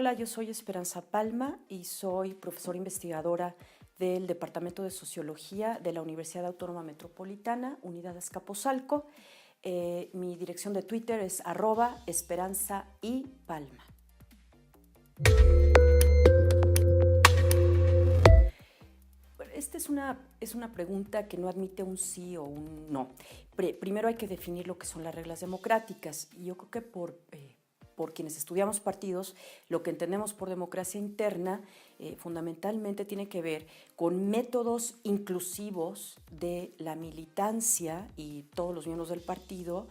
Hola, yo soy Esperanza Palma y soy profesora investigadora del Departamento de Sociología de la Universidad Autónoma Metropolitana, Unidad Azcapotzalco. Mi dirección de Twitter es @esperanzaypalma. Esta es una pregunta que no admite un sí o un no. Primero hay que definir lo que son las reglas democráticas. Y yo creo que por quienes estudiamos partidos, lo que entendemos por democracia interna fundamentalmente tiene que ver con métodos inclusivos de la militancia y todos los miembros del partido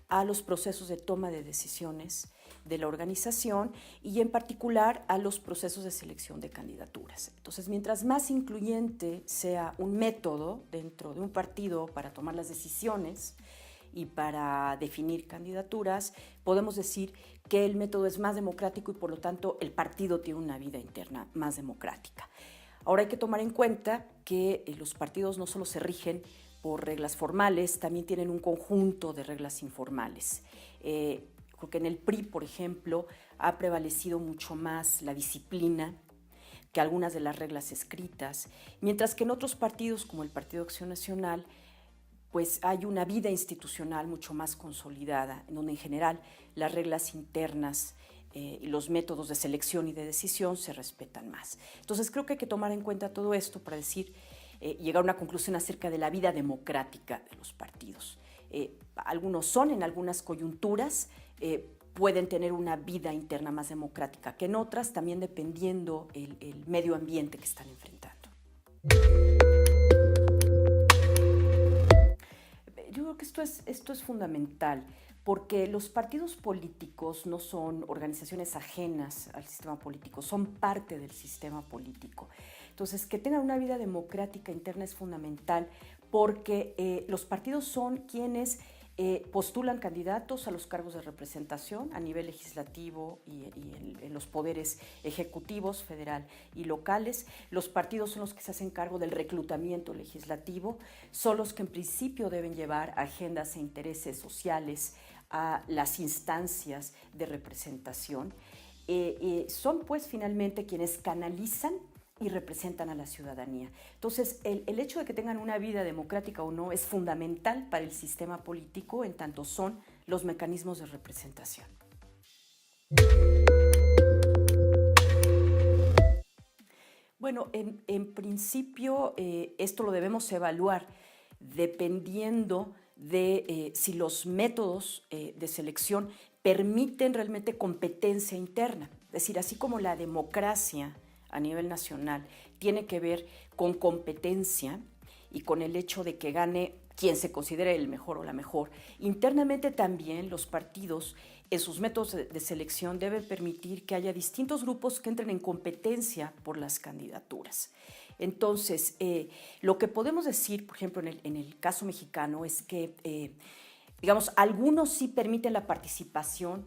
a los procesos de toma de decisiones de la organización y en particular a los procesos de selección de candidaturas. Entonces, mientras más incluyente sea un método dentro de un partido para tomar las decisiones y para definir candidaturas, podemos decir que el método es más democrático y por lo tanto el partido tiene una vida interna más democrática. Ahora hay que tomar en cuenta que los partidos no solo se rigen por reglas formales, también tienen un conjunto de reglas informales. Porque en el PRI, por ejemplo, ha prevalecido mucho más la disciplina que algunas de las reglas escritas, mientras que en otros partidos, como el Partido Acción Nacional, pues hay una vida institucional mucho más consolidada, en donde en general las reglas internas y los métodos de selección y de decisión se respetan más. Entonces creo que hay que tomar en cuenta todo esto para llegar a una conclusión acerca de la vida democrática de los partidos. Algunos son en algunas coyunturas, pueden tener una vida interna más democrática que en otras, también dependiendo el medio ambiente que están enfrentando. Yo creo que esto es fundamental, porque los partidos políticos no son organizaciones ajenas al sistema político, son parte del sistema político. Entonces, que tengan una vida democrática interna es fundamental, porque los partidos son quienes postulan candidatos a los cargos de representación a nivel legislativo y en los poderes ejecutivos, federal y locales. Los partidos son los que se hacen cargo del reclutamiento legislativo, son los que en principio deben llevar agendas e intereses sociales a las instancias de representación. Son pues finalmente quienes canalizan y representan a la ciudadanía. Entonces, el hecho de que tengan una vida democrática o no es fundamental para el sistema político, en tanto son los mecanismos de representación. Bueno, en principio esto lo debemos evaluar dependiendo de si los métodos de selección permiten realmente competencia interna. Es decir, así como la democracia a nivel nacional tiene que ver con competencia y con el hecho de que gane quien se considere el mejor o la mejor. Internamente también los partidos en sus métodos de selección deben permitir que haya distintos grupos que entren en competencia por las candidaturas. Entonces, lo que podemos decir, por ejemplo, en el caso mexicano es que, digamos, algunos sí permiten la participación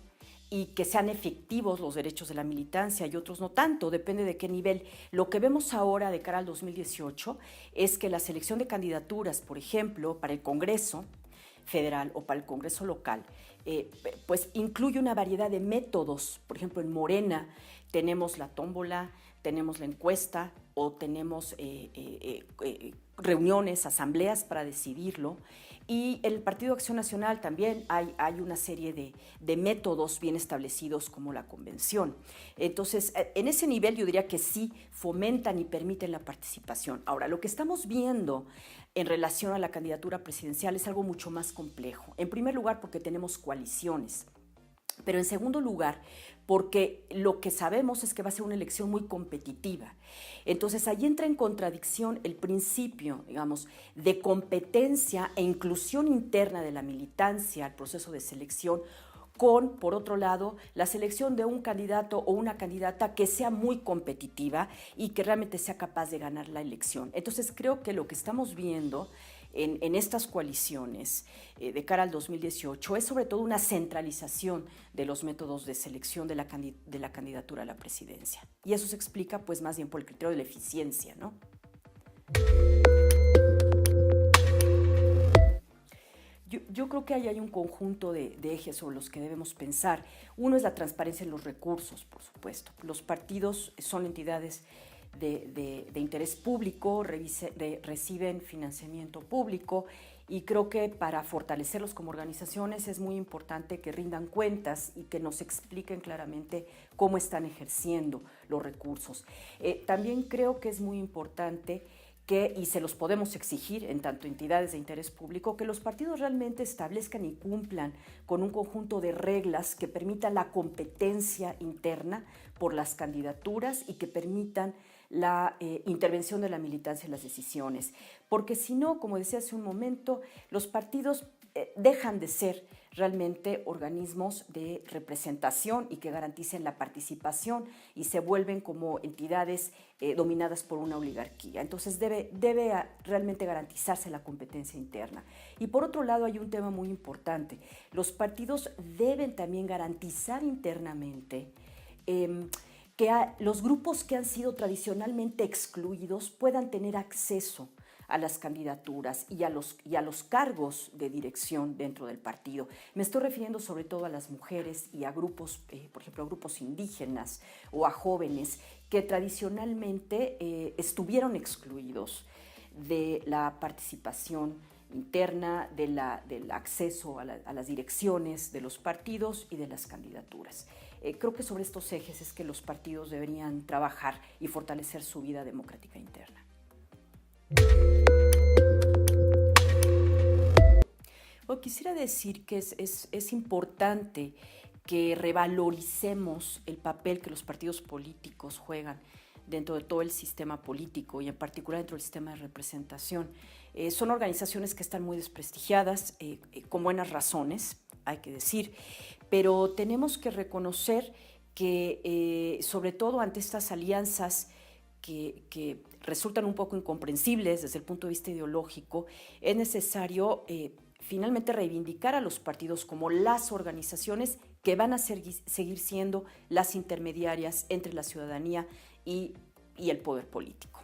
y que sean efectivos los derechos de la militancia y otros no tanto, depende de qué nivel. Lo que vemos ahora de cara al 2018 es que la selección de candidaturas, por ejemplo, para el Congreso federal o para el Congreso local, pues incluye una variedad de métodos. Por ejemplo, en Morena tenemos la tómbola, tenemos la encuesta o tenemos reuniones, asambleas para decidirlo. Y en el Partido Acción Nacional también hay una serie de métodos bien establecidos como la convención. Entonces, en ese nivel yo diría que sí fomentan y permiten la participación. Ahora, lo que estamos viendo en relación a la candidatura presidencial es algo mucho más complejo. En primer lugar, porque tenemos coaliciones. Pero en segundo lugar, porque lo que sabemos es que va a ser una elección muy competitiva. Entonces, ahí entra en contradicción el principio, digamos, de competencia e inclusión interna de la militancia al proceso de selección con, por otro lado, la selección de un candidato o una candidata que sea muy competitiva y que realmente sea capaz de ganar la elección. Entonces, creo que lo que estamos viendo en estas coaliciones de cara al 2018 es sobre todo una centralización de los métodos de selección de la candidatura a la presidencia. Y eso se explica pues más bien por el criterio de la eficiencia, ¿no? Yo creo que ahí hay un conjunto de ejes sobre los que debemos pensar. Uno es la transparencia en los recursos, por supuesto. Los partidos son entidades de interés público, reciben financiamiento público y creo que para fortalecerlos como organizaciones es muy importante que rindan cuentas y que nos expliquen claramente cómo están ejerciendo los recursos. También creo que es muy importante y se los podemos exigir en tanto entidades de interés público, que los partidos realmente establezcan y cumplan con un conjunto de reglas que permitan la competencia interna por las candidaturas y que permitan la intervención de la militancia en las decisiones. Porque si no, como decía hace un momento, los partidos dejan de ser realmente organismos de representación y que garanticen la participación y se vuelven como entidades dominadas por una oligarquía. Entonces debe realmente garantizarse la competencia interna. Y por otro lado hay un tema muy importante. Los partidos deben también garantizar internamente que los grupos que han sido tradicionalmente excluidos puedan tener acceso a las candidaturas y a los cargos de dirección dentro del partido. Me estoy refiriendo sobre todo a las mujeres y a grupos, por ejemplo, a grupos indígenas o a jóvenes que tradicionalmente estuvieron excluidos de la participación interna, del acceso a las direcciones de los partidos y de las candidaturas. Creo que sobre estos ejes es que los partidos deberían trabajar y fortalecer su vida democrática interna. Bueno, quisiera decir que es importante que revaloricemos el papel que los partidos políticos juegan dentro de todo el sistema político y en particular dentro del sistema de representación. Son organizaciones que están muy desprestigiadas, con buenas razones, hay que decir, pero tenemos que reconocer que sobre todo ante estas alianzas que resultan un poco incomprensibles desde el punto de vista ideológico, es necesario finalmente reivindicar a los partidos como las organizaciones que van a seguir siendo las intermediarias entre la ciudadanía y el poder político.